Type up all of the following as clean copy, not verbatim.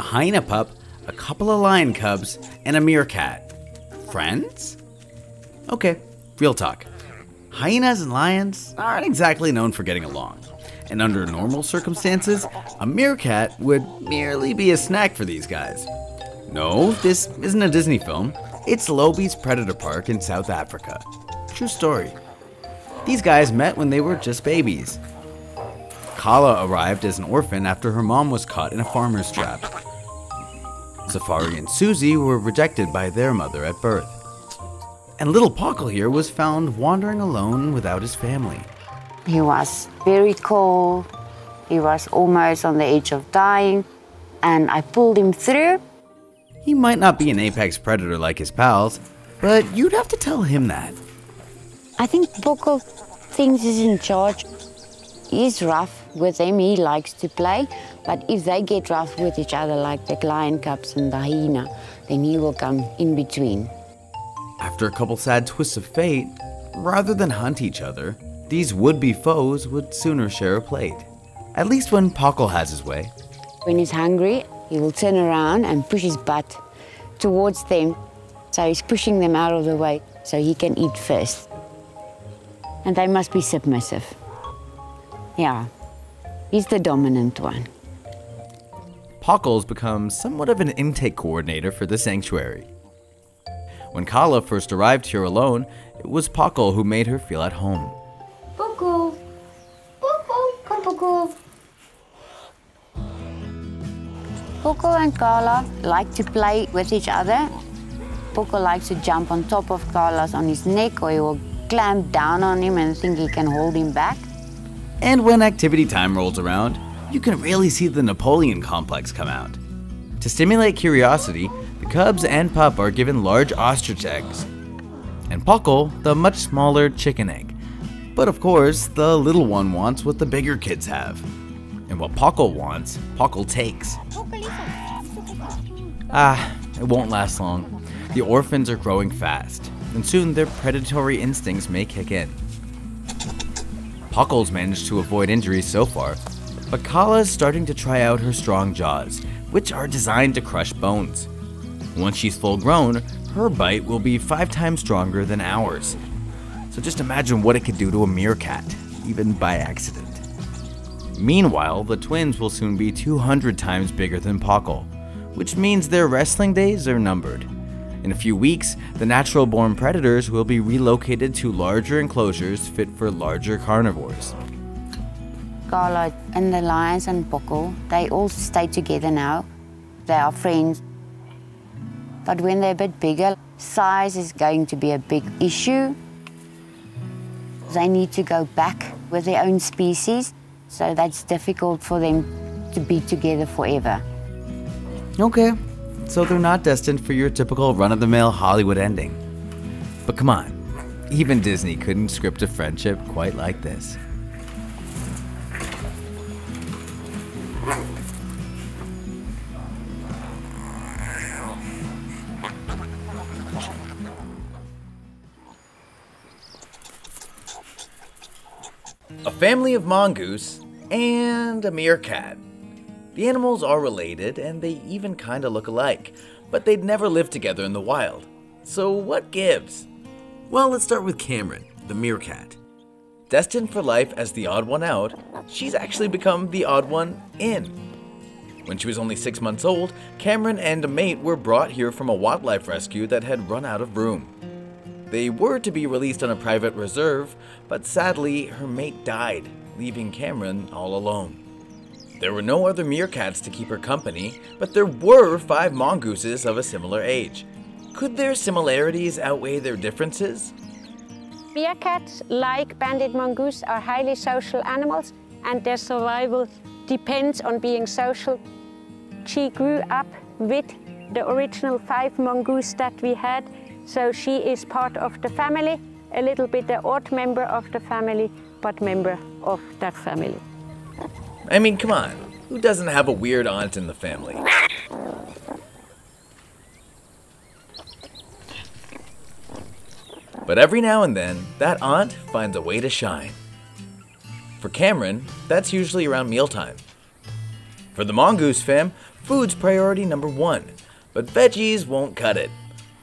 a hyena pup, a couple of lion cubs, and a meerkat. Friends? Okay, real talk. Hyenas and lions aren't exactly known for getting along, and under normal circumstances, a meerkat would merely be a snack for these guys. No, this isn't a Disney film. It's Lobe's Predator Park in South Africa. True story. These guys met when they were just babies. Kala arrived as an orphan after her mom was caught in a farmer's trap. Safari and Susie were rejected by their mother at birth. And little Pockle here was found wandering alone without his family. He was very cold. He was almost on the edge of dying, and I pulled him through. He might not be an apex predator like his pals, but you'd have to tell him that. I think Pockle thinks he's in charge. He's rough with them, he likes to play, but if they get rough with each other like the lion cubs and the hyena, then he will come in between. After a couple sad twists of fate, rather than hunt each other, these would-be foes would sooner share a plate. At least when Pockle has his way. When he's hungry, he will turn around and push his butt towards them. So he's pushing them out of the way so he can eat first. And they must be submissive. Yeah, he's the dominant one. Pockle's become somewhat of an intake coordinator for the sanctuary. When Kala first arrived here alone, it was Pockle who made her feel at home. Pockle! Pockle! Come, Pockle! Pockle and Kala like to play with each other. Pockle likes to jump on top of Kala's on his neck, or he will clamp down on him and think he can hold him back. And when activity time rolls around, you can really see the Napoleon complex come out. To stimulate curiosity, the cubs and pup are given large ostrich eggs, and Pockle the much smaller chicken egg. But of course, the little one wants what the bigger kids have. And what Pockle wants, Pockle takes. It won't last long. The orphans are growing fast, and soon their predatory instincts may kick in. Pockle's managed to avoid injuries so far, but Kala's starting to try out her strong jaws, which are designed to crush bones. Once she's full grown, her bite will be 5 times stronger than ours. So just imagine what it could do to a meerkat, even by accident. Meanwhile, the twins will soon be 200 times bigger than Pockle, which means their wrestling days are numbered. In a few weeks, the natural-born predators will be relocated to larger enclosures fit for larger carnivores. Kala and the lions and Pockle, they all stay together now. They are friends. But when they're a bit bigger, size is going to be a big issue. They need to go back with their own species, so that's difficult for them to be together forever. Okay, so they're not destined for your typical run-of-the-mill Hollywood ending. But come on, even Disney couldn't script a friendship quite like this. A family of mongoose and a meerkat. The animals are related and they even kinda look alike, but they'd never lived together in the wild. So what gives? Well, let's start with Cameron, the meerkat. Destined for life as the odd one out, she's actually become the odd one in. When she was only 6 months old, Cameron and a mate were brought here from a wildlife rescue that had run out of room. They were to be released on a private reserve, but sadly, her mate died, leaving Cameron all alone. There were no other meerkats to keep her company, but there were 5 mongooses of a similar age. Could their similarities outweigh their differences? Meerkats, like banded mongoose, are highly social animals, and their survival depends on being social. She grew up with the original 5 mongoose that we had, so she is part of the family, a little bit the odd member of the family, but member of that family. I mean, come on, who doesn't have a weird aunt in the family? But every now and then, that aunt finds a way to shine. For Cameron, that's usually around mealtime. For the mongoose fam, Food's priority number 1, but veggies won't cut it.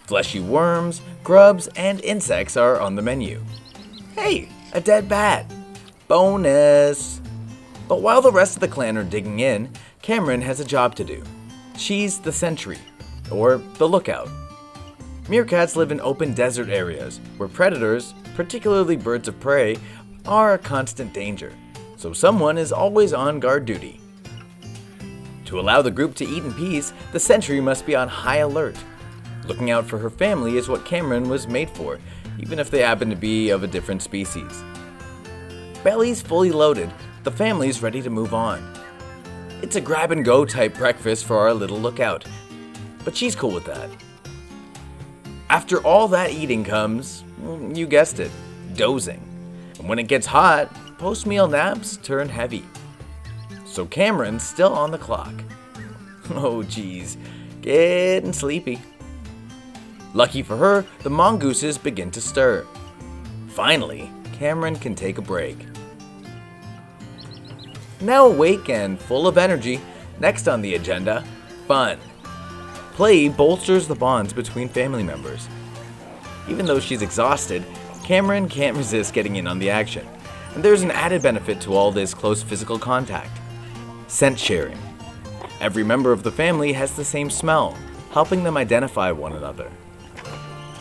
Fleshy worms, grubs, and insects are on the menu. Hey, a dead bat! Bonus! But while the rest of the clan are digging in, Cameron has a job to do. She's the sentry, or the lookout. Meerkats live in open desert areas where predators, particularly birds of prey, are a constant danger, so someone is always on guard duty. To allow the group to eat in peace, the sentry must be on high alert. Looking out for her family is what Cameron was made for, even if they happen to be of a different species. Bellies fully loaded, the family's ready to move on. It's a grab-and-go type breakfast for our little lookout, but she's cool with that. After all that eating comes, you guessed it, dozing. And when it gets hot, post-meal naps turn heavy. So Cameron's still on the clock. Oh geez, getting sleepy. Lucky for her, the mongooses begin to stir. Finally, Cameron can take a break. Now awake and full of energy, next on the agenda, fun. Play bolsters the bonds between family members. Even though she's exhausted, Cameron can't resist getting in on the action. And there's an added benefit to all this close physical contact. Scent sharing. Every member of the family has the same smell, helping them identify one another.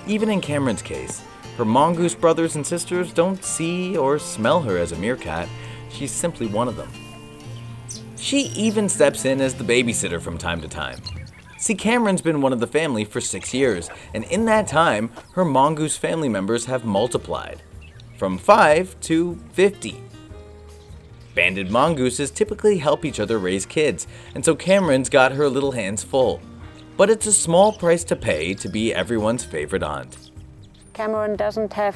Even in Cameron's case, her mongoose brothers and sisters don't see or smell her as a meerkat, she's simply one of them. She even steps in as the babysitter from time to time. See, Cameron's been one of the family for 6 years, and in that time, her mongoose family members have multiplied, from 5 to 50. Banded mongooses typically help each other raise kids, and so Cameron's got her little hands full. But it's a small price to pay to be everyone's favorite aunt. Cameron doesn't have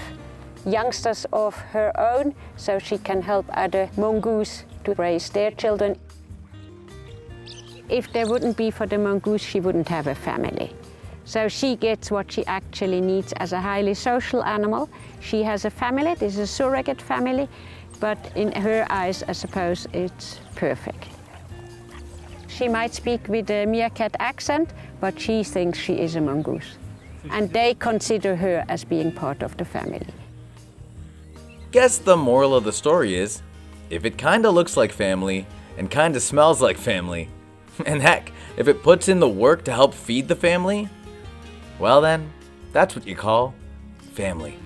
youngsters of her own, so she can help other mongoose to raise their children. If there wouldn't be for the mongoose, she wouldn't have a family. So she gets what she actually needs as a highly social animal. She has a family, this is a surrogate family, but in her eyes, I suppose, it's perfect. She might speak with a meerkat accent, but she thinks she is a mongoose. And they consider her as being part of the family. Guess the moral of the story is, if it kinda looks like family, and kinda smells like family, and heck, if it puts in the work to help feed the family, well then, that's what you call family.